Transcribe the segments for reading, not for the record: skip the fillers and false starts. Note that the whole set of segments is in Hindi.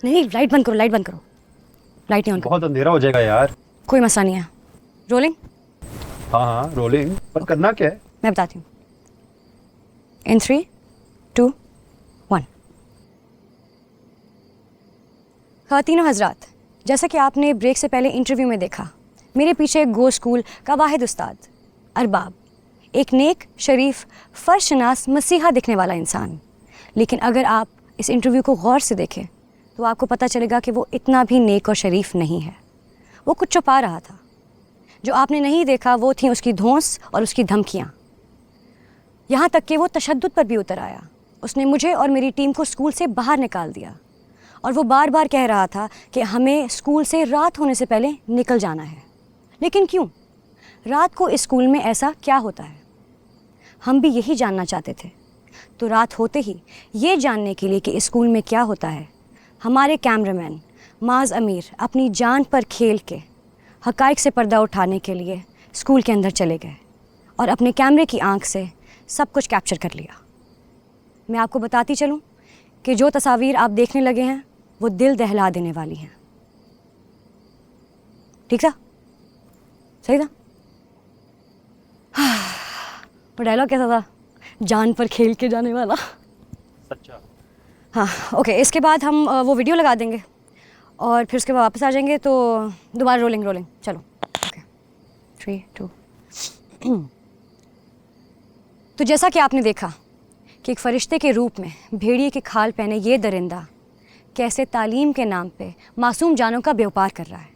नहीं, लाइट बंद करो, लाइट बंद करो। लाइट नहीं ऑन करो। बहुत अंधेरा हो जाएगा यार। कोई मसला नहीं है। रोलिंग। हाँ हाँ रोलिंग, पर करना क्या है? मैं बताती हूँ। इन 3, 2, 1। ख़वातीनो हज़रात, जैसा कि आपने ब्रेक से पहले इंटरव्यू में देखा, मेरे पीछे एक गो स्कूल का वाहिद उस्ताद अरबाब, एक नेक, शरीफ, फ़र्शनास, मसीहा दिखने वाला इंसान। लेकिन अगर आप इस इंटरव्यू को गौर से देखें तो आपको पता चलेगा कि वो इतना भी नेक और शरीफ नहीं है। वो कुछ छुपा रहा था। जो आपने नहीं देखा वो थी उसकी धौंस और उसकी धमकियाँ। यहाँ तक कि वो तशद्दुद पर भी उतर आया। उसने मुझे और मेरी टीम को स्कूल से बाहर निकाल दिया और वो बार बार कह रहा था कि हमें स्कूल से रात होने से पहले निकल जाना है। लेकिन क्यों? रात को इस स्कूल में ऐसा क्या होता है? हम भी यही जानना चाहते थे। तो रात होते ही ये जानने के लिए कि इस स्कूल में क्या होता है, हमारे कैमरामैन माज अमीर अपनी जान पर खेल के हक़ाइक़ से पर्दा उठाने के लिए स्कूल के अंदर चले गए और अपने कैमरे की आंख से सब कुछ कैप्चर कर लिया। मैं आपको बताती चलूं कि जो तस्वीर आप देखने लगे हैं वो दिल दहला देने वाली हैं। ठीक था? सही था? वो डायलॉग कैसा था? जान पर खेल के जाने वाला। सच्चा। हाँ, ओके। इसके बाद हम वो वीडियो लगा देंगे और फिर उसके बाद वापस आ जाएंगे। तो दोबारा रोलिंग रोलिंग, चलो। ओके, 3, 2। तो जैसा कि आपने देखा कि एक फ़रिश्ते के रूप में भेड़िए की खाल पहने ये दरिंदा कैसे तालीम के नाम पे मासूम जानों का व्यापार कर रहा है।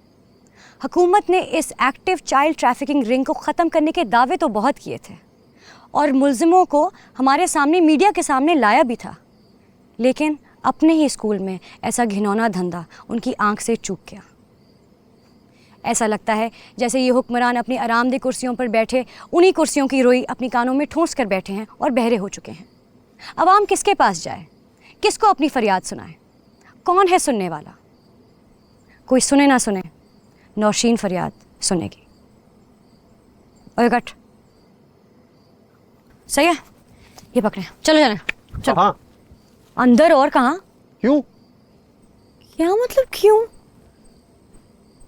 हुकूमत ने इस एक्टिव चाइल्ड ट्रैफिकिंग रिंग को ख़त्म करने के दावे तो बहुत किए थे और मुल्ज़िमों को हमारे सामने, मीडिया के सामने लाया भी था, लेकिन अपने ही स्कूल में ऐसा घिनौना धंधा उनकी आंख से चूक गया। ऐसा लगता है जैसे ये हुक्मरान अपनी आरामदेह कुर्सियों पर बैठे उन्हीं कुर्सियों की रोई अपनी कानों में ठूंस कर बैठे हैं और बहरे हो चुके हैं। अवाम किसके पास जाए? किसको अपनी फरियाद सुनाए? कौन है सुनने वाला? कोई सुने ना सुने, नौशीन फरियाद सुनेगी। ओए कट, सही है? ये पकड़े, चलो जाने। चलो। हाँ। अंदर और कहाँ? क्यों? क्या मतलब क्यों?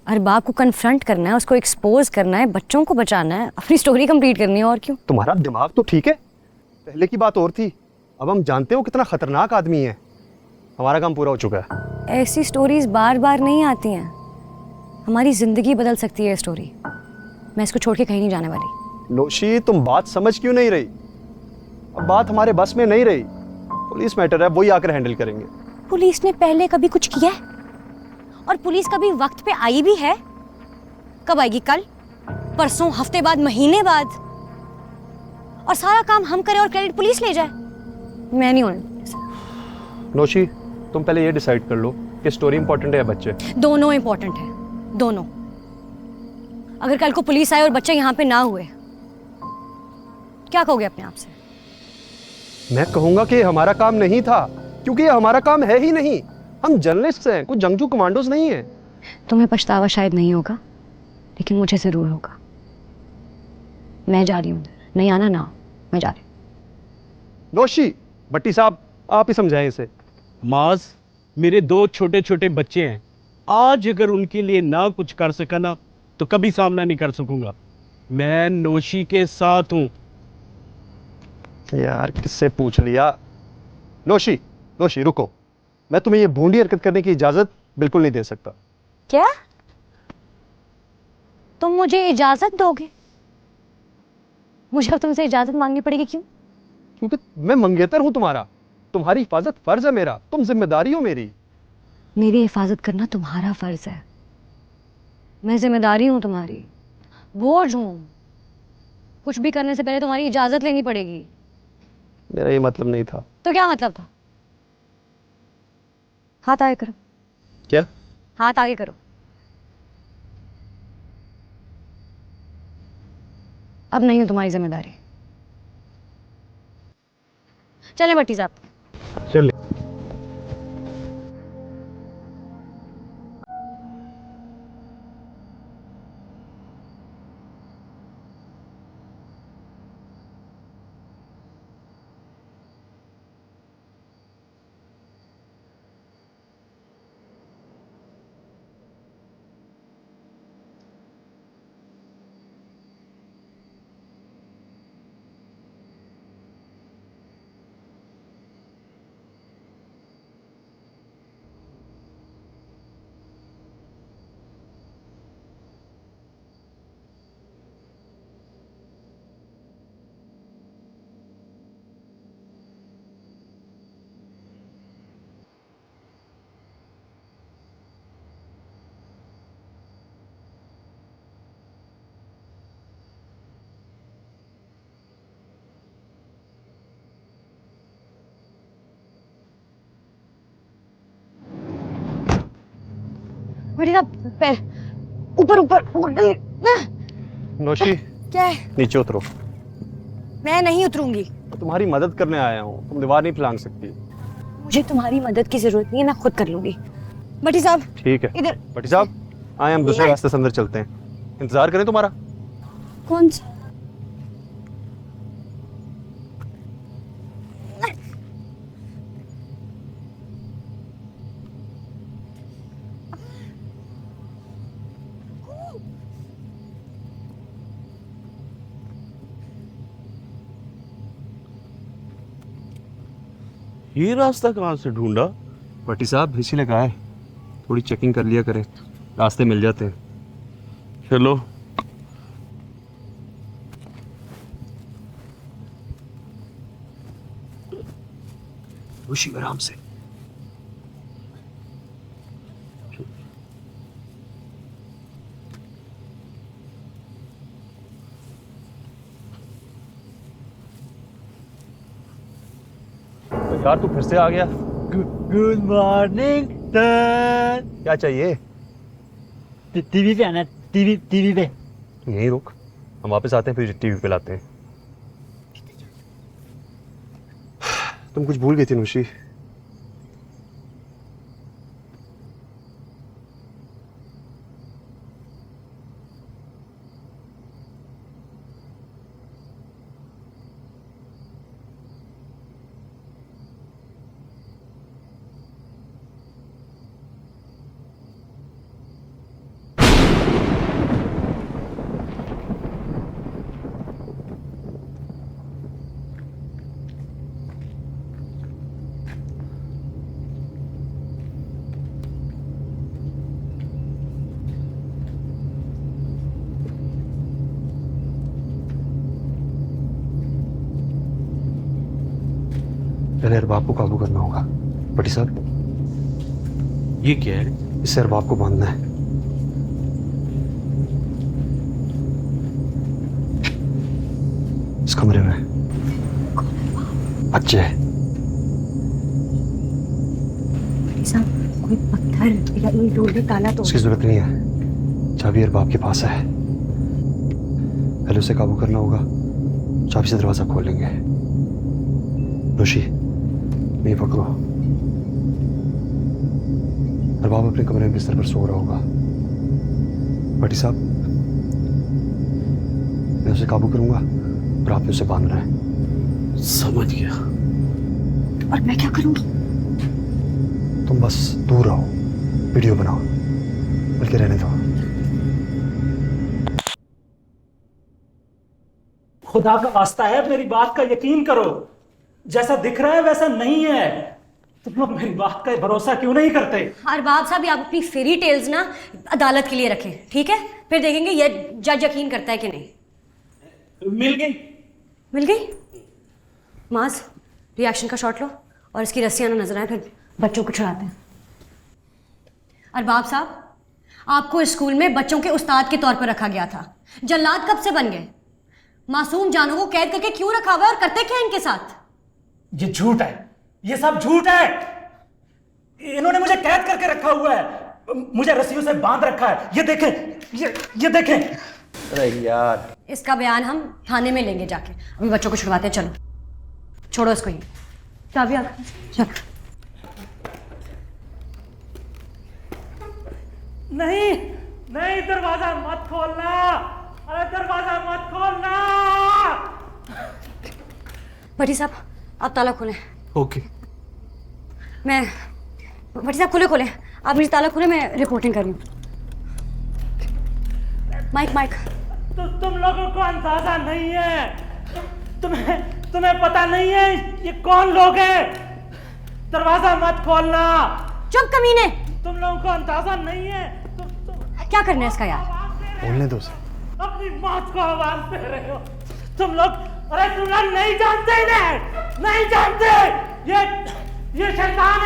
अरबाब को कन्फ्रंट करना है, उसको एक्सपोज करना है, बच्चों को बचाना है, अपनी स्टोरी कंप्लीट करनी है। और क्यों? तुम्हारा दिमाग तो ठीक है, पहले की बात और थी। अब हम जानते हो कितना खतरनाक आदमी है। हमारा काम पूरा हो चुका है। ऐसी स्टोरीज बार बार नहीं आती हैं। हमारी ज़िंदगी बदल सकती है स्टोरी। मैं इसको छोड़ के कहीं नहीं जाने वाली। नौशी, तुम बात समझ क्यों नहीं रही? अब बात हमारे बस में नहीं रही। पुलिस मैटर है, वही आकर हैंडल करेंगे। पुलिस ने पहले कभी कुछ किया है? और पुलिस कभी वक्त पे आई भी है? कब आएगी? कल, परसों, हफ्ते बाद, महीने बाद? और सारा काम हम करें और क्रेडिट पुलिस ले जाए? मैं नहीं होने। नौशी, तुम पहले ये डिसाइड कर लो कि स्टोरी इंपॉर्टेंट है या बच्चे। दोनों इंपॉर्टेंट है, दोनों। अगर कल को पुलिस आए और बच्चे यहाँ पे ना हुए, क्या कहोगे अपने आप से? मैं कहूंगा कि हमारा काम नहीं था, क्योंकि ये हमारा काम है ही नहीं। हम जर्नलिस्ट हैं, कुछ जंगजू कमांडोज नहीं है। तुम्हें पछतावा शायद नहीं होगा, लेकिन मुझे जरूर होगा। मैं जा रही हूँ। नहीं आना ना, मैं जा रही हूँ। नौशी, भट्टी साहब, आप ही समझाएं इसे। माज, मेरे 2 छोटे छोटे बच्चे हैं। आज अगर उनके लिए ना कुछ कर सका ना, तो कभी सामना नहीं कर सकूंगा। मैं नौशी के साथ हूं। यार किससे पूछ लिया? नौशी, नौशी रुको। मैं तुम्हें ये भोंडी हरकत करने की इजाजत बिल्कुल नहीं दे सकता। क्या? तुम मुझे इजाजत दोगे? मुझे अब तुमसे इजाजत मांगनी पड़ेगी? क्यों? क्योंकि मैं मंगेतर हूं तुम्हारा। तुम्हारी हिफाजत फर्ज है मेरा, तुम जिम्मेदारी हो मेरी। मेरी हिफाजत करना तुम्हारा फर्ज है। मैं जिम्मेदारी हूँ तुम्हारी, बोझ हूँ। कुछ भी करने से पहले तुम्हारी इजाजत लेनी पड़ेगी। मेरा ये मतलब नहीं था। तो क्या मतलब था? हाथ आगे करो। क्या? हाथ आगे करो। अब नहीं हूं तुम्हारी जिम्मेदारी। चले भट्टी साहब। चल। भाटी साहब पैर ऊपर ऊपर ऊपर। नौशी क्या है? नीचे उतरो। मैं नहीं उतरूंगी। तुम्हारी मदद करने आया हूँ, तुम दीवार नहीं फलांग सकती। मुझे तुम्हारी मदद की जरूरत नहीं है, मैं खुद कर लूंगी। भट्टी साहब ठीक है इधर। भट्टी साहब आए, हम दूसरे रास्ते से अंदर चलते हैं। इंतजार करें तुम्हारा। कौन सा? ये रास्ता कहाँ से ढूंढा? भट्टी साहब इसीलिए कहा है, थोड़ी चेकिंग कर लिया करें, रास्ते मिल जाते हैं। चलो। खुशी आराम से। तो यार तू फिर से आ गया। Good morning sir. क्या चाहिए? टीवी पे आना, टीवी पे। यहीं रुक, हम वापस आते हैं फिर टीवी पे लाते हैं। तुम कुछ भूल गई थी नुशी। पहले अरबाब को काबू करना होगा। भट्टी साहब ये क्या है? इससे अरबाब को बांधना है। इस कमरे में बच्चे हैं। भट्टी साहब कोई पत्थर या ईंट डोल के ताला तोड़। उसकी जरूरत नहीं है, चाबी अरबाब के पास है। पहले उसे काबू करना होगा, चाबी से दरवाजा खोल लेंगे। नुशी नहीं पकड़ो। अरबाब अपने कमरे में बिस्तर पर सो रहा होगा। भट्टी साहब मैं उसे काबू करूंगा और आपने उसे बांधना है। समझ गया। और मैं क्या करूंगी? तुम बस दूर रहो, वीडियो बनाओ, बल्कि रहने दो। खुदा का वास्ता है, मेरी बात का यकीन करो। जैसा दिख रहा है वैसा नहीं है। तुम लोग मेरी बात का भरोसा क्यों नहीं करते? अरबाब साहब आप अपनी फेरी टेल्स ना अदालत के लिए रखें, ठीक है? फिर देखेंगे ये जज यकीन करता है कि नहीं। मिल गई। मिल गई? माज रिएक्शन का शॉट लो और इसकी रस्सियां ना नजर आए, फिर बच्चों को छुड़ाते हैं। अरबाब साहब आपको इस स्कूल में बच्चों के उस्ताद के तौर पर रखा गया था, जल्लाद कब से बन गए? मासूम जानों को कैद करके क्यों रखा हुआ है और करते क्या इनके साथ? ये झूठ है, ये सब झूठ है। इन्होंने मुझे कैद करके रखा हुआ है, मुझे रस्सियों से बांध रखा है। ये देखें, ये देखें। अरे यार इसका बयान हम थाने में लेंगे जाके। अभी बच्चों को छुड़वाते हैं, चलो छोड़ो इसको। ही चाबी आ चल। नहीं नहीं, दरवाजा मत खोलना। अरे दरवाजा मत खोलना। भट्टी साहब आप ताला खोलें। ओके। मैं भट्टी साहब खुले खोलें, आप मुझे ताला खोलें, मैं रिपोर्टिंग कर रही हूँ। माइक तो तुम लोगों को अंदाजा नहीं है, तुम्हें पता नहीं है ये कौन लोग हैं। दरवाजा मत खोलना। चुप कमीने। तुम लोगों को अंदाजा नहीं है। क्या करना है इसका यार? बोलने दो उसे। अपनी मौत को आवाज दे रहे हो तुम लोग। अरे तुम लोग नहीं जानते इन्हें, नहीं जानते। ये शैतान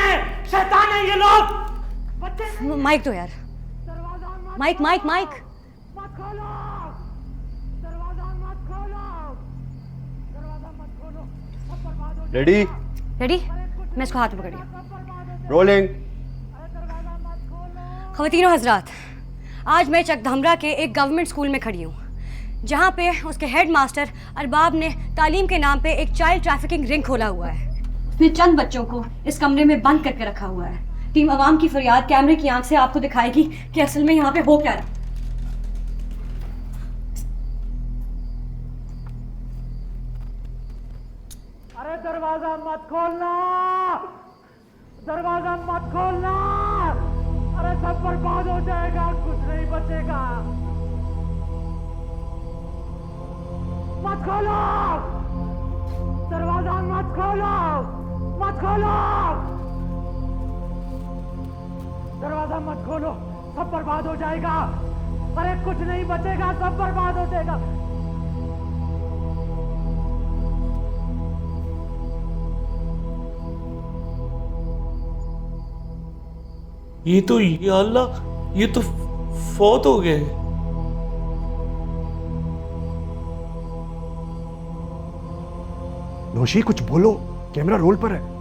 है ये लोग। बच्चे माइक दो यार। माइक मत खोलो। दरवाजा मत खोलो। Ready ready? मैं इसको हाथ में पकड़ी। रोलिंग। ख़वातीनो हज़रात, आज मैं चकधमरा के एक गवर्नमेंट स्कूल में खड़ी हूँ, जहाँ पे उसके हेड मास्टर अरबाब ने तालीम के नाम पे एक चाइल्ड ट्रैफिकिंग रिंग खोला हुआ है। उसने चंद बच्चों को इस कमरे में बंद करके रखा हुआ है। टीम अवाम की फरियाद कैमरे की आंख से आपको दिखाएगी कि असल में यहाँ पे हो क्या रहा है। अरे दरवाजा मत खोलना, दरवाजा मत खोलना। अरे सब बर्बाद हो जाएगा, कुछ नहीं बचेगा। मत खोलो, दरवाजा मत खोलो, मत खोलो, दरवाजा मत खोलो, सब बर्बाद हो जाएगा। अरे कुछ नहीं बचेगा, सब बर्बाद हो जाएगा। ये तो या अल्लाह, ये तो फौत हो गए। नौशी कुछ बोलो, कैमरा रोल पर है।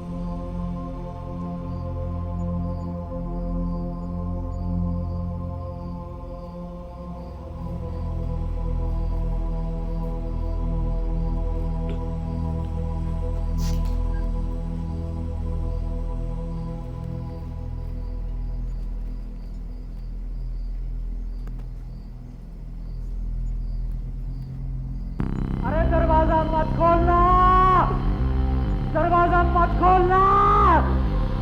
अरे दरवाजा मत खोलना, दरवाजा मत खोलना।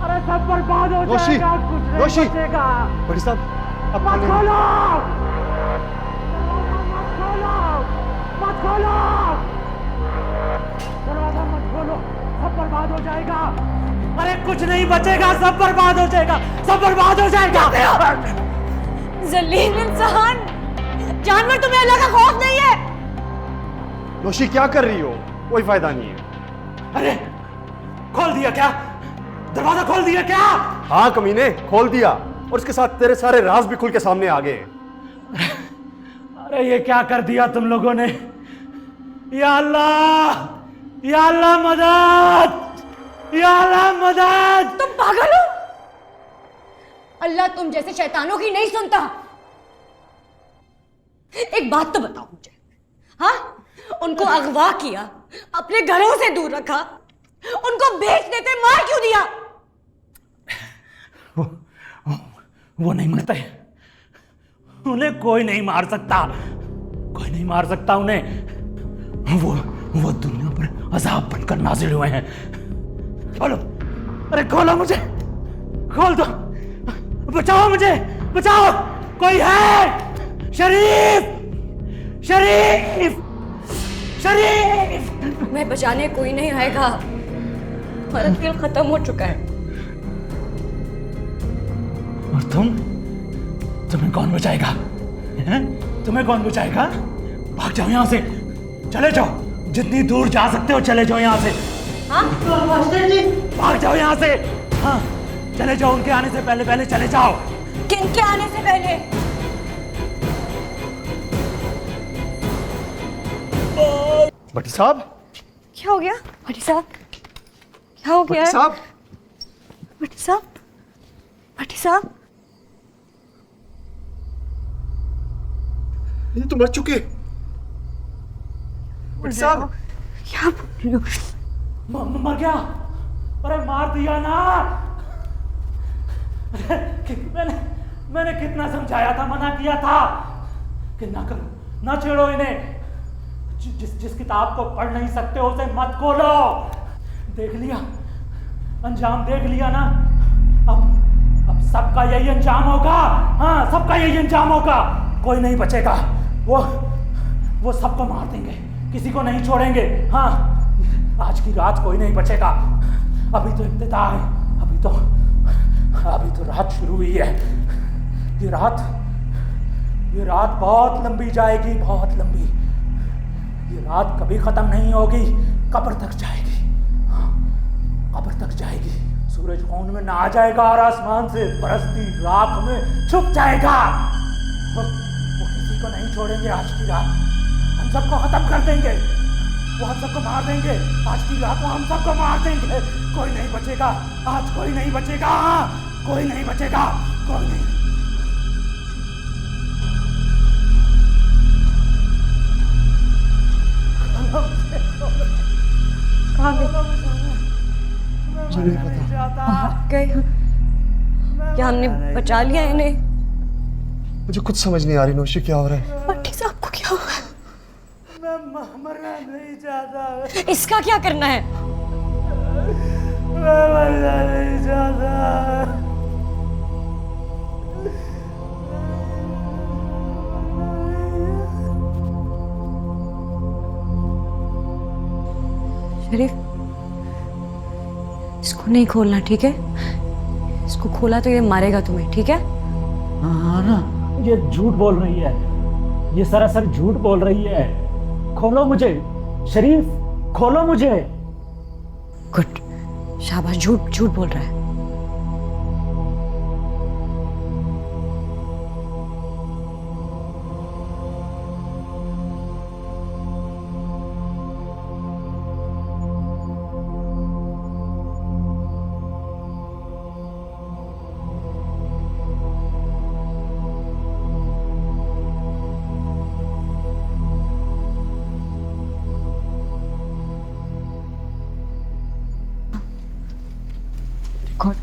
अरे सब बर्बाद हो नौशी, जाएगा, कुछ नहीं नौशी। बचेगा। बड़ी साहब अब मत खोलें। खोलो, दरवाजा मत खोलो, मत खोलो, दरवाजा मत खोलो, सब बर्बाद हो जाएगा। अरे कुछ नहीं बचेगा, सब बर्बाद हो जाएगा, सब बर्बाद हो जाएगा। ज़लील इंसान, जानवर तुम्हें अल्लाह का खौफ नहीं है। नौशी क्या कर रही हो? कोई फायदा नहीं है। अरे खोल दिया क्या? दरवाजा खोल दिया क्या? हाँ कमीने, खोल दिया, और इसके साथ तेरे सारे राज भी खुल के सामने आ गए। अरे ये क्या कर दिया तुम लोगों ने? या अल्लाह, या अल्लाह मदद, या अल्लाह मदद। तुम पागल हो? अल्लाह तुम जैसे शैतानों की नहीं सुनता। एक बात तो बताओ मुझे, हाँ? उनको अगवा किया, अपने घरों से दूर रखा, उनको बेच देते, मार क्यों दिया? वो नहीं मरते, उन्हें कोई नहीं मार सकता, कोई नहीं मार सकता उन्हें। वो दुनिया पर अजाब बनकर नाजिल हुए हैं। खोलो, अरे खोलो, मुझे खोल दो, बचाओ मुझे, बचाओ, कोई है? शरीफ, शरीफ, शरीफ। मैं बचाने कोई नहीं आएगा, हमारा दिल खत्म हो चुका है। और तुम्हें कौन बचाएगा? हैं? तुम्हें कौन बचाएगा? भाग जाओ यहाँ से, चले जाओ, जितनी दूर जा सकते हो चले जाओ यहाँ से। हाँ? भाग जाओ यहाँ से, हाँ, चले जाओ, उनके आने से पहले पहले चले जाओ। किनके आने से पहले? भट्टी साहब, क्या हो गया भट्टी साहब? क्या हो गया? भट्टी साहब, भट्टी साहब, भट्टी साहब, ये तो मर चुके। भट्टी साहब, क्या बोल रही हो? मर गया? अरे मार दिया ना। मैंने कितना समझाया था, मना किया था कि ना करो, ना छेड़ो इन्हें। जिस किताब को पढ़ नहीं सकते हो उसे मत खोलो। देख लिया, अंजाम देख लिया ना। अब सबका यही अंजाम होगा। हाँ, सबका यही अंजाम होगा, कोई नहीं बचेगा। वो सबको मार देंगे, किसी को नहीं छोड़ेंगे। हाँ, आज की रात कोई नहीं बचेगा। अभी तो इब्तिदा है, अभी तो रात शुरू हुई है। ये रात बहुत लंबी जाएगी, बहुत लंबी। ये रात कभी खत्म नहीं होगी, कब्र तक जाएगी। हाँ, कब्र तक जाएगी। सूरज खून में ना आ जाएगा और आसमान से बरसती राख में छुप जाएगा। वो किसी को नहीं छोड़ेंगे आज की रात। हम सबको खत्म कर देंगे, वो हम सबको मार देंगे। आज की रात वो हम सबको मार देंगे। कोई नहीं बचेगा आज, कोई नहीं बचेगा। हाँ, कोई नहीं बचेगा, कोई नहीं। कहाँ गए? मुझे नहीं पता। गए? क्या हमने बचा लिया इन्हें? मुझे कुछ समझ नहीं आ रही नौशी, क्या हो रहा है? भट्टी साहब को क्या हुआ? मैं मरना नहीं चाहता, इसका क्या करना है? मैं मरना नहीं चाहता। शरीफ, इसको नहीं खोलना, ठीक है? इसको खोला तो ये मारेगा तुम्हें, ठीक है? हाँ ना, ये झूठ बोल रही है, ये सरासर झूठ बोल रही है। खोलो मुझे शरीफ, खोलो मुझे। गुड, शाबाश, झूठ झूठ बोल रहा है। कौन?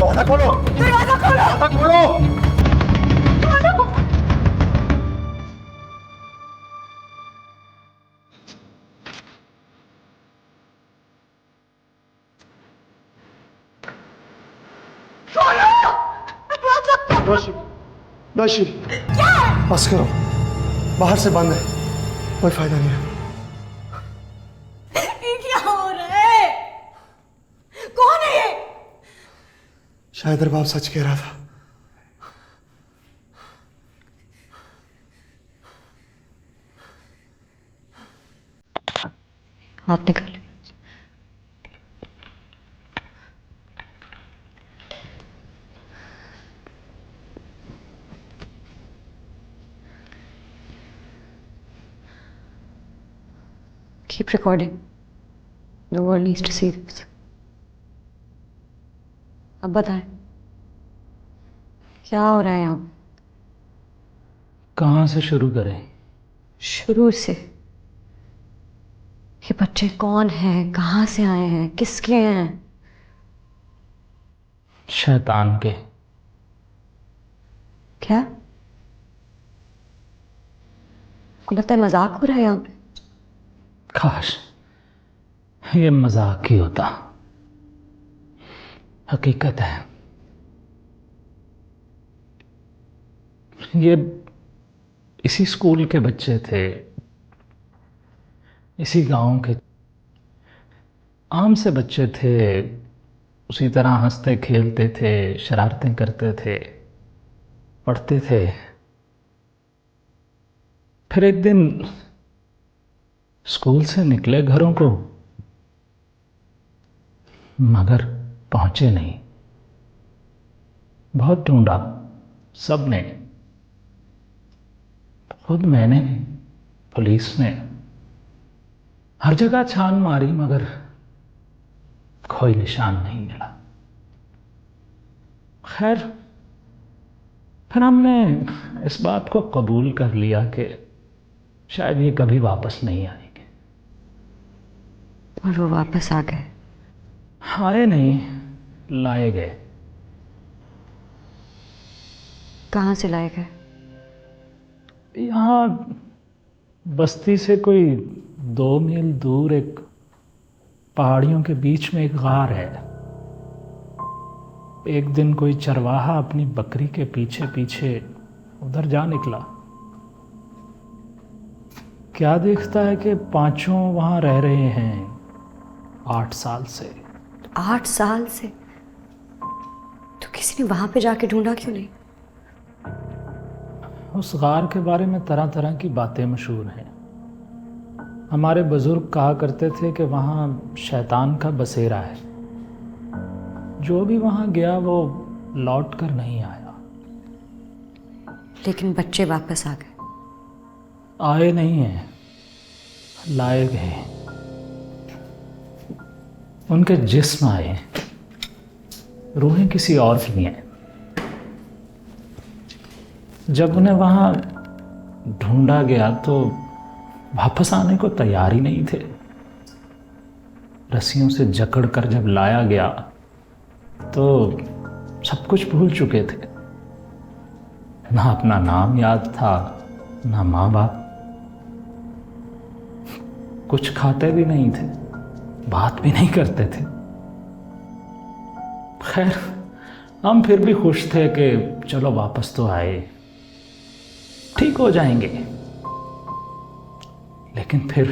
दरवाजा खोलो, दरवाजा खोलो, दरवाजा खोलो। नौशी, नौशी, बस करो, बाहर से बंद है, कोई फायदा नहीं है। ये क्या हो रहा है? कौन है ये? शायद अरबाब सच कह रहा था। हाथ निकाल। Keep recording. The world needs to see this. अब बताएं क्या हो रहा है यहाँ? कहाँ से शुरू करें? शुरू से। ये बच्चे कौन हैं, कहाँ से आए हैं, किसके हैं? शैतान के। क्या? आपको लगता है मजाक हो रहा है यहाँ पे? काश ये मजाक ही होता, हकीकत है। ये इसी स्कूल के बच्चे थे, इसी गांव के आम से बच्चे थे। उसी तरह हंसते खेलते थे, शरारतें करते थे, पढ़ते थे। फिर एक दिन स्कूल से निकले घरों को, मगर पहुंचे नहीं। बहुत ढूंढा सबने, खुद मैंने, पुलिस ने, हर जगह छान मारी, मगर कोई निशान नहीं मिला। खैर, फिर हमने इस बात को कबूल कर लिया कि शायद ये कभी वापस नहीं आएंगे। और वो वापस आ गए? आए नहीं, लाए गए। कहाँ से लाए गए? यहाँ बस्ती से कोई 2 मील दूर एक पहाड़ियों के बीच में एक गार है। एक दिन कोई चरवाहा अपनी बकरी के पीछे पीछे उधर जा निकला। क्या देखता है कि 5 वहाँ रह रहे हैं 8 साल से। 8 साल से? तो किसी ने वहां पे जाके ढूंढा क्यों नहीं? उस गार के बारे में तरह तरह की बातें मशहूर हैं। हमारे बुजुर्ग कहा करते थे कि वहाँ शैतान का बसेरा है। जो भी वहाँ गया वो लौट कर नहीं आया। लेकिन बच्चे वापस आ गए? आए नहीं हैं, लाए गए। उनके जिस्म आए, रूहें किसी और की हैं। जब उन्हें वहाँ ढूंढा गया तो वापस आने को तैयार ही नहीं थे। रस्सियों से जकड़ कर जब लाया गया तो सब कुछ भूल चुके थे। ना अपना नाम याद था, ना माँ बाप। कुछ खाते भी नहीं थे, बात भी नहीं करते थे। खैर, हम फिर भी खुश थे कि चलो वापस तो आए, ठीक हो जाएंगे। लेकिन फिर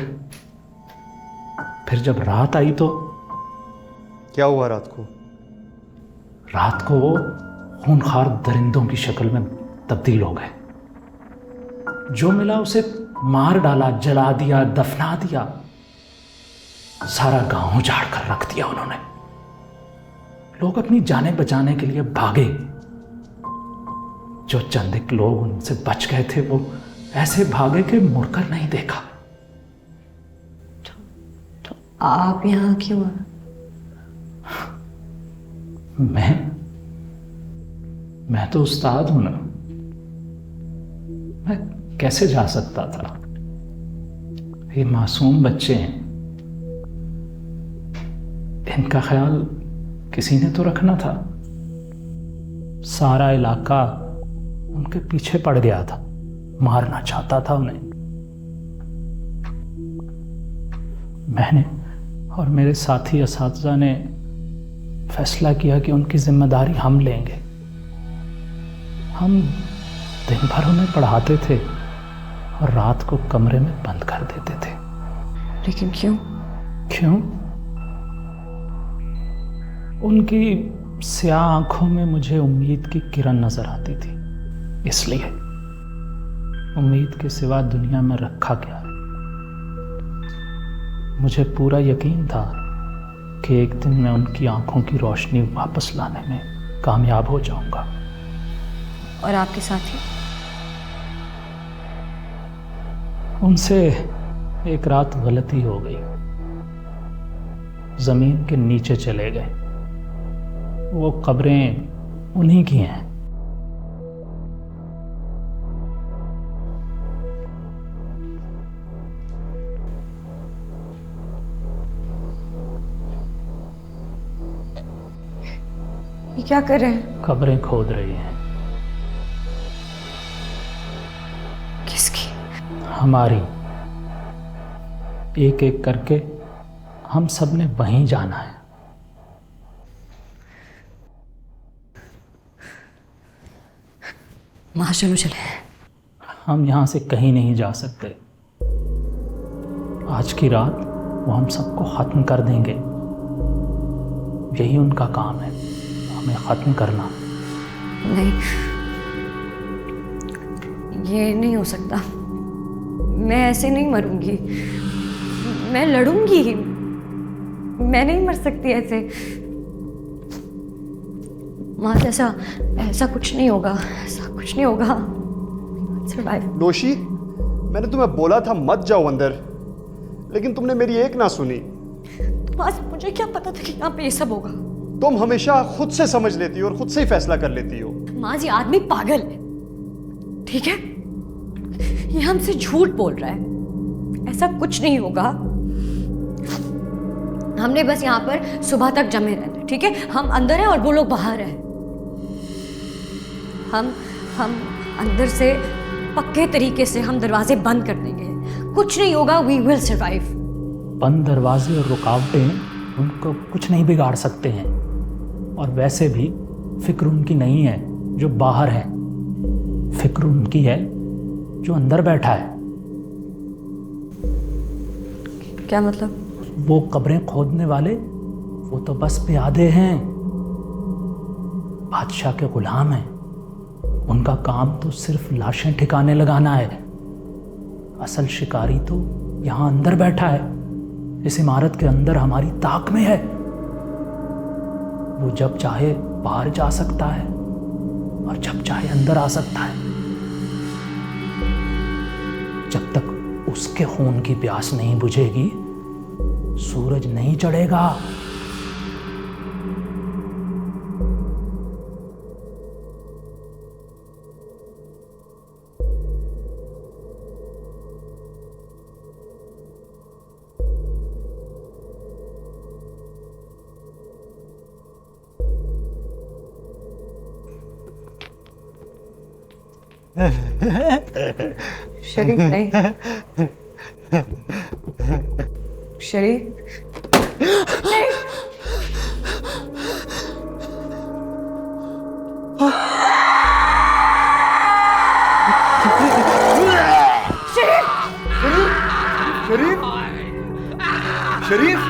जब रात आई तो क्या हुआ रात को? रात को वो खूंखार दरिंदों की शक्ल में तब्दील हो गए। जो मिला उसे मार डाला, जला दिया, दफना दिया। सारा गांव उजाड़ कर रख दिया उन्होंने। लोग अपनी जानें बचाने के लिए भागे। जो चंद एक लोग उनसे बच गए थे वो ऐसे भागे कि मुड़कर नहीं देखा। तो आप यहाँ क्यों आए? मैं तो उस्ताद हूं ना। मैं कैसे जा सकता था? ये मासूम बच्चे हैं, इनका ख्याल किसी ने तो रखना था। सारा इलाका उनके पीछे पड़ गया था, मारना चाहता था उन्हें। मैंने और मेरे साथी असातिज़ा ने फैसला किया कि उनकी जिम्मेदारी हम लेंगे। हम दिन भर उन्हें पढ़ाते थे और रात को कमरे में बंद कर देते थे। लेकिन क्यों? क्यों? उनकी स्याह आंखों में मुझे उम्मीद की किरण नजर आती थी, इसलिए। उम्मीद के सिवा दुनिया में रखा क्या है? मुझे पूरा यकीन था कि एक दिन मैं उनकी आंखों की रोशनी वापस लाने में कामयाब हो जाऊंगा। और आपके साथी? उनसे एक रात गलती हो गई, जमीन के नीचे चले गए। वो कब्रें उन्हीं की हैं। ये क्या कर रहे हैं? कब्रें खोद रही हैं। किसकी? हमारी। एक एक करके हम सब ने वहीं जाना है। वहां चलो चले। हम यहाँ से कहीं नहीं जा सकते। आज की रात वो हम सबको ख़त्म कर देंगे। यही उनका काम है, हमें ख़त्म करना। नहीं, ये नहीं हो सकता। मैं ऐसे नहीं मरूंगी, मैं लड़ूंगी। मैं नहीं मर सकती ऐसे। माँ, ऐसा कुछ नहीं होगा, ऐसा कुछ नहीं होगा। सर्वाइव। नोशी, मैंने तुम्हें बोला था मत जाओ अंदर, लेकिन तुमने मेरी एक ना सुनी। बस मुझे क्या पता था कि यहाँ पे ये सब होगा। तुम हमेशा खुद से समझ लेती हो और खुद से ही फैसला कर लेती हो। माँ जी, आदमी पागल है, ठीक है? ये हमसे झूठ बोल रहा है। ऐसा कुछ नहीं होगा। हमने बस यहाँ पर सुबह तक जमे रहना, ठीक है? हम अंदर हैं और वो लोग बाहर हैं। हम अंदर से पक्के तरीके से हम दरवाजे बंद कर देंगे। कुछ नहीं होगा। We will survive. बंद दरवाजे और रुकावटें उनको कुछ नहीं बिगाड़ सकते हैं। और वैसे भी फिक्र उनकी नहीं है जो बाहर है, फिक्र उनकी है जो अंदर बैठा है। क्या मतलब? वो कब्रें खोदने वाले, वो तो बस प्यादे हैं, बादशाह के गुलाम हैं। उनका काम तो सिर्फ लाशें ठिकाने लगाना है। असल शिकारी तो यहाँ अंदर बैठा है, इस इमारत के अंदर हमारी ताक में है। वो जब चाहे बाहर जा सकता है और जब चाहे अंदर आ सकता है। जब तक उसके खून की प्यास नहीं बुझेगी, सूरज नहीं चढ़ेगा। शरीफ नहीं। शरीफ शरीफ, शरीफ,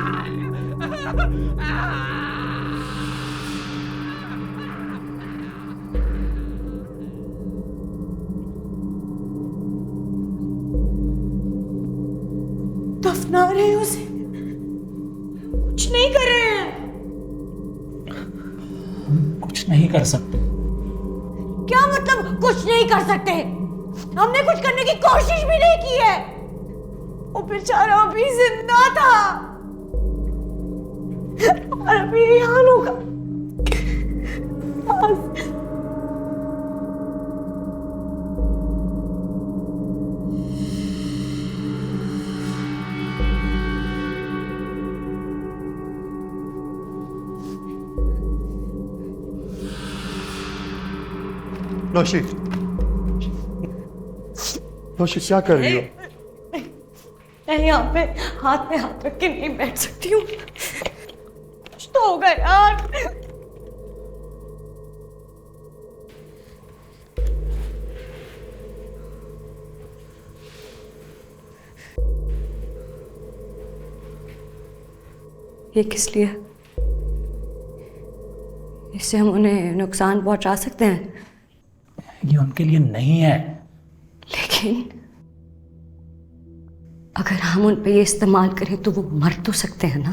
दफना रहे हैं उसे, कुछ नहीं कर रहे हैं। कुछ नहीं कर सकते। क्या मतलब कुछ नहीं कर सकते? हमने कुछ करने की कोशिश भी नहीं की है। वो बेचारा अभी जिंदा था और अभी ये हाल होगा। नौशी, नौशी क्या कर रही हो? मैं यहाँ पे हाथ रख के नहीं बैठ सकती हूँ। कुछ तो होगा यार। ये किस लिए? इससे हम उन्हें नुकसान पहुंचा सकते हैं। ये उनके लिए नहीं है। लेकिन अगर हम उन पे ये इस्तेमाल करें तो वो मर तो सकते हैं ना।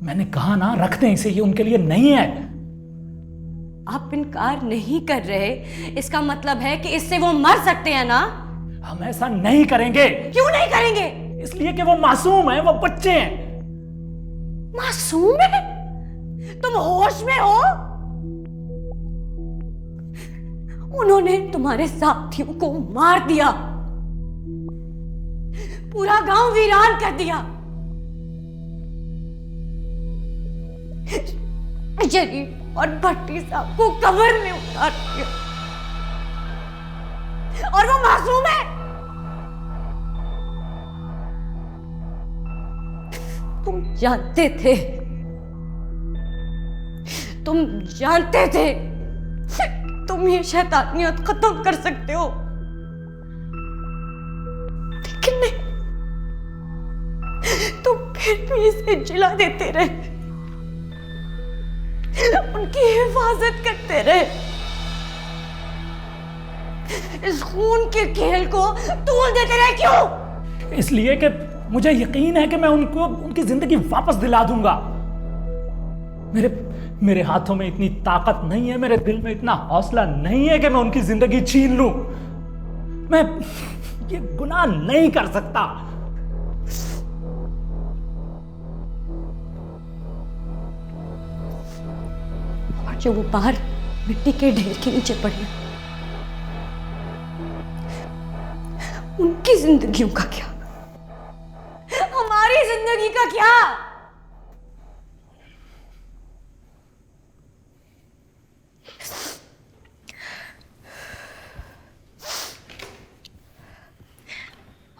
मैंने कहा ना, रख दें इसे, ये उनके लिए नहीं है। आप इनकार नहीं कर रहे, इसका मतलब है कि इससे वो मर सकते हैं ना। हम ऐसा नहीं करेंगे। क्यों नहीं करेंगे? इसलिए कि वो मासूम है, वो बच्चे हैं। मासूम है? तुम होश में हो? उन्होंने तुम्हारे साथियों को मार दिया, पूरा गांव वीरान कर दिया, शरीफ और भट्टी साहब को कब्र में उतार दिया, और वो मासूम है। तुम जानते थे, तुम जानते थे तुम ये शैतानियत खत्म कर सकते हो, लेकिन नहीं, तुम फिर भी इसे जिला देते रहे, उनकी हिफाजत करते रहे, इस खून के खेल को तूल देते रहे। क्यों? इसलिए कि मुझे यकीन है कि मैं उनको उनकी जिंदगी वापस दिला दूंगा। मेरे हाथों में इतनी ताकत नहीं है, मेरे दिल में इतना हौसला नहीं है कि मैं उनकी जिंदगी छीन लूं। मैं ये गुनाह नहीं कर सकता। और जो वो बाहर मिट्टी के ढेर के नीचे पड़े, उनकी जिंदगियों का क्या? हमारी जिंदगी का क्या?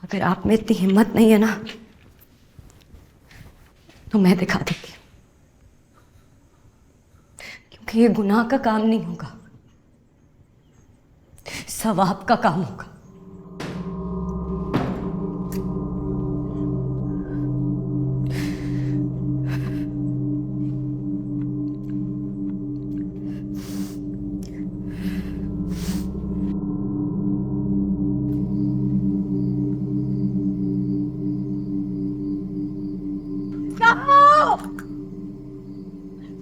अगर आप में इतनी हिम्मत नहीं है ना, तो मैं दिखा देती हूं, क्योंकि ये गुनाह का काम नहीं होगा, सवाब का काम होगा।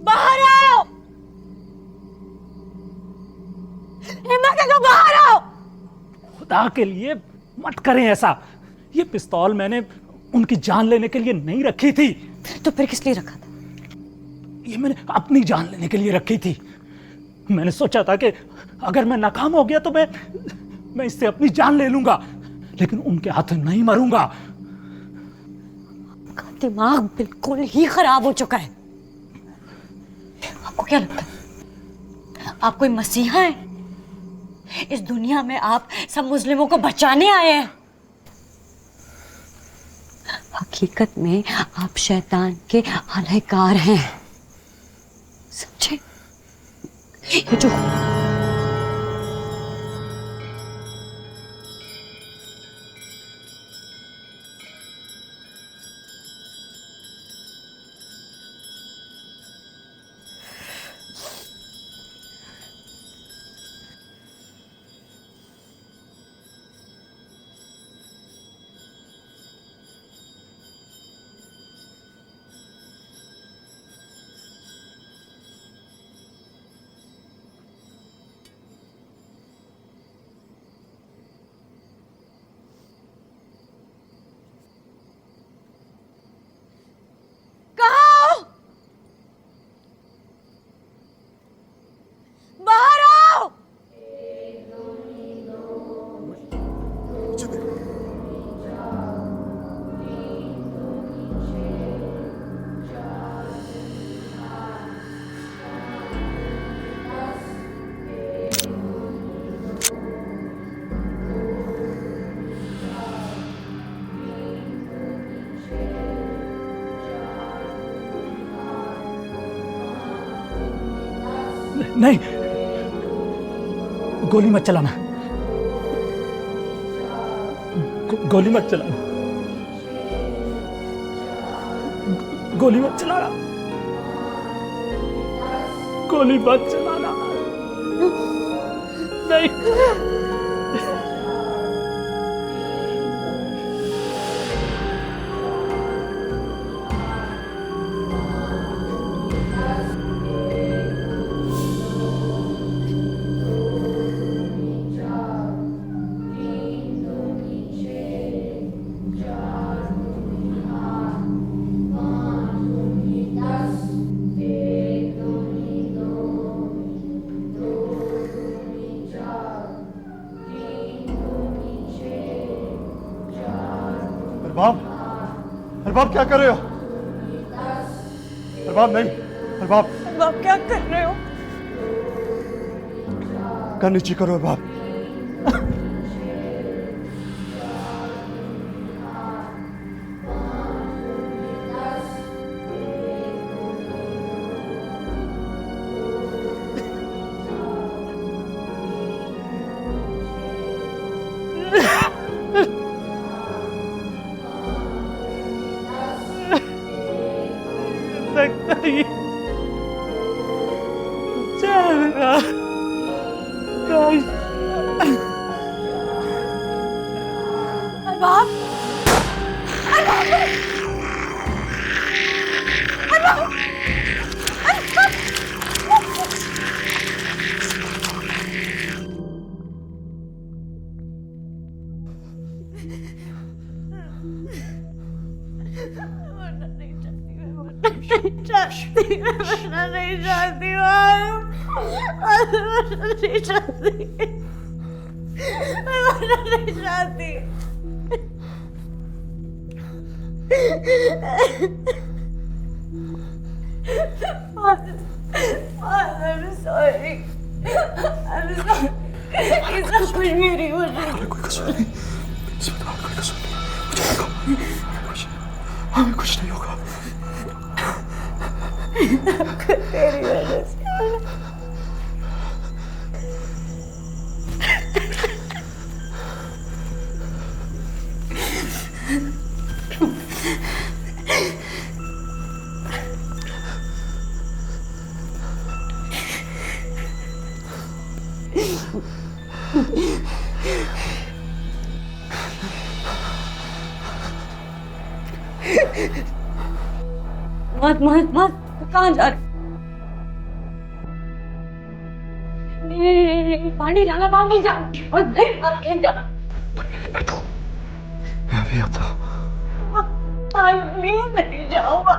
बाहर आओ, हिम्मत है तो बाहर आओ। खुदा के लिए मत करें ऐसा। ये पिस्तौल मैंने उनकी जान लेने के लिए नहीं रखी थी। तो फिर किस लिए रखा था? ये मैंने अपनी जान लेने के लिए रखी थी। मैंने सोचा था कि अगर मैं नाकाम हो गया तो मैं इससे अपनी जान ले लूंगा, लेकिन उनके हाथों नहीं मरूंगा। आपका दिमाग बिल्कुल ही खराब हो चुका है। आपको क्या लगता है आप कोई मसीहा है? इस दुनिया में आप सब मुस्लिमों को बचाने आए हैं। हकीकत में आप शैतान के आलयकार हैं, समझे? ये जो बाहर आओ। नहीं, गोली मत चलाना। गोली मत चलाना। गोली मत चलाना। गोली मत चलाना। नहीं। अरबाब क्या कर रहे हो? अरबाब नहीं, अरबाब आप क्या कर रहे हो? कर नीचे करो अरबाब। सकता ही चलेगा अरबाब, नहीं चाहती नहीं चाहती I'm sorry. I'm sorry. ये सब कुछ मेरी वजह से। कोई कसूर नहीं, इसमें तुम्हारा कोई कसूर नहीं। हमें कुछ नहीं होगा। तेरी वजह से। मत मत मत, कहाँ जा रहे? नहीं, पानी जाना, पानी जाना, और नहीं जाना। मैं भी आता हूँ। नहीं जाऊंगा।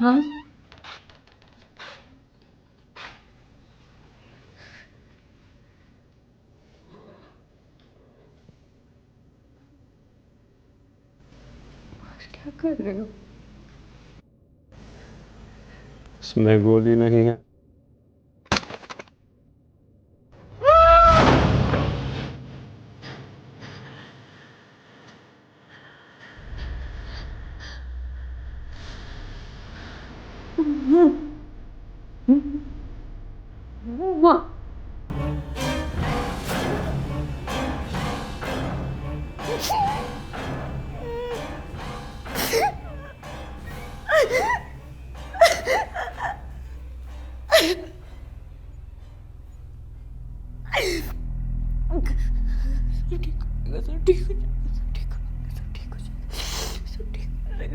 हाँ? क्या कर रहे हो? इसमें गोली नहीं है।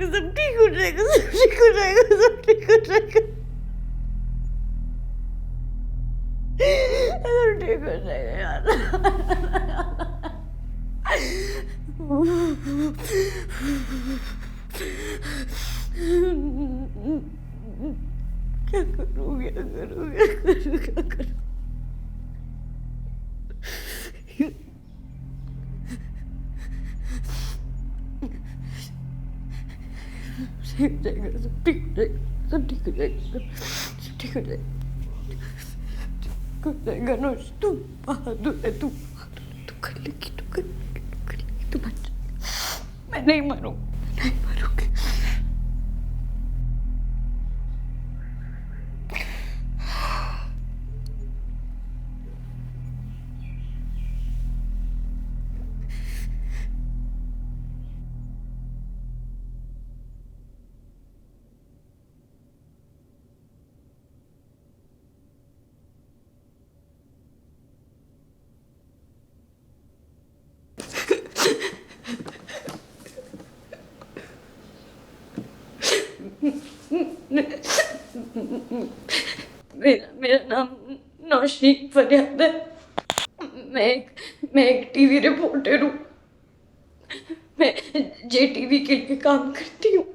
सब ठीक हो जाएगा, सब ठीक हो जाएगा, सब ठीक हो जाएगा, सब ठीक हो जाएगा यार। क्या करूँ, क्या करूँ, क्या करूँ, क्या करूँ? ठीक हो जाएगा, सब ठीक हो जाएगा, सब ठीक हो जाएगा, सब ठीक हो जाएगा, ठीक हो जाएगा। नोश, तू बहादुर है, तू कर लेगी, तू कर लेगी, तू कर लेगी, तू मत जा। मैं नहीं मरूंगी, मैं नहीं मरूंगी। मेरा नाम नौशीन फरियाद है। मैं एक टीवी रिपोर्टर हूँ। मैं JTV के लिए काम करती हूँ।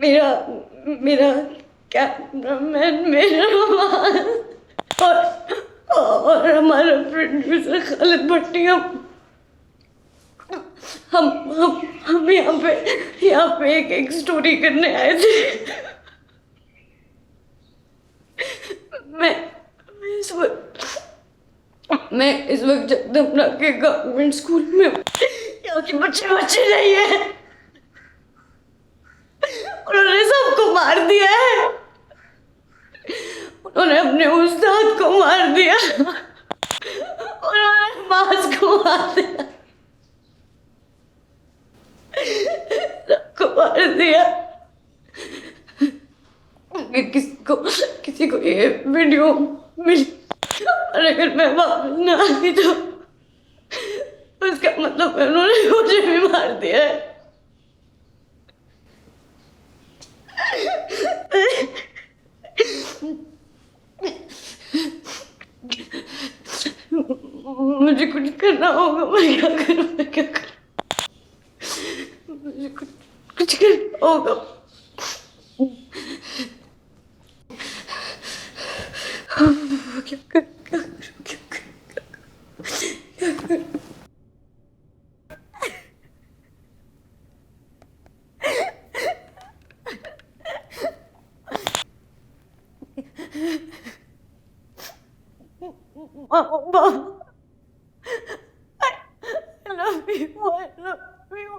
मेरा कैमरामैन मेरा और हमारा प्रोड्यूसर खालिद भट्टी हम यहाँ पे एक स्टोरी करने आए थे। मैं इस वक्त जगदम्बा के गवर्नमेंट स्कूल में हूँ। यहाँ के बच्चे नहीं है, उन्होंने सबको मार दिया है। उन्होंने अपने उस्ताद को मार दिया, उन्होंने मास को मार दिया, सबको मार दिया। किसी को ये वीडियो मिली और अगर मैं वापस ना आई तो उसका मतलब है उन्होंने मुझे भी मार दिया है। मुझे कुछ करना होगा। मैं क्या करूँ? मुझे कुछ करना होगा। क्या करूँ? Mom, I love you. I love you.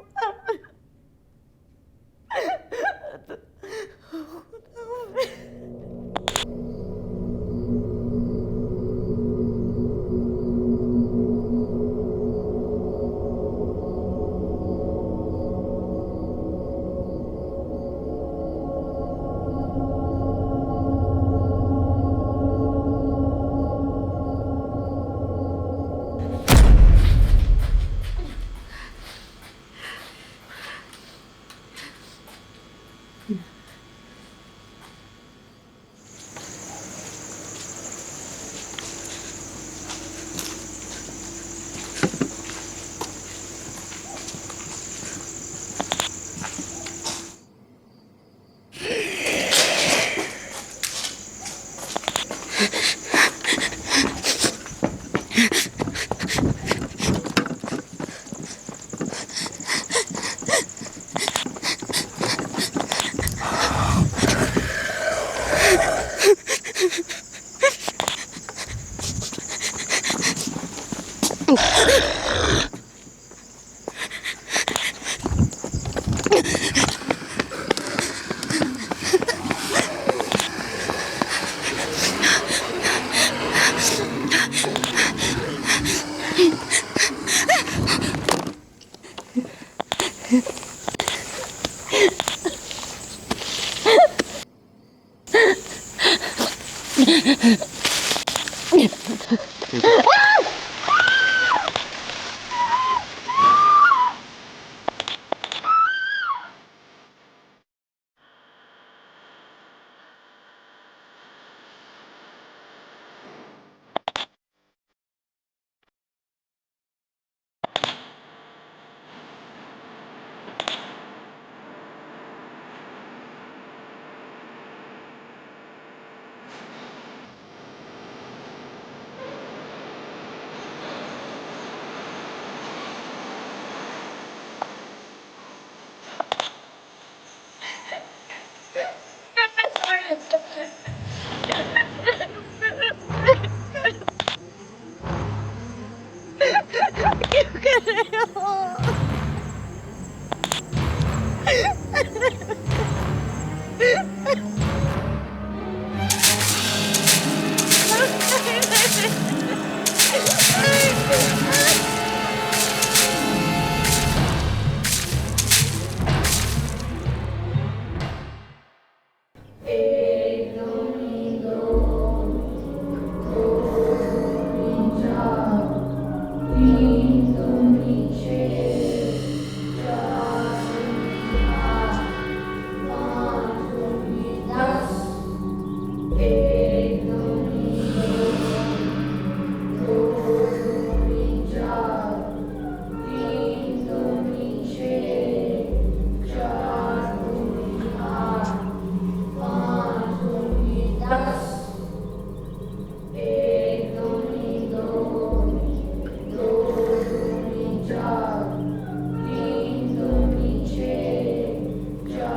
ठीक है।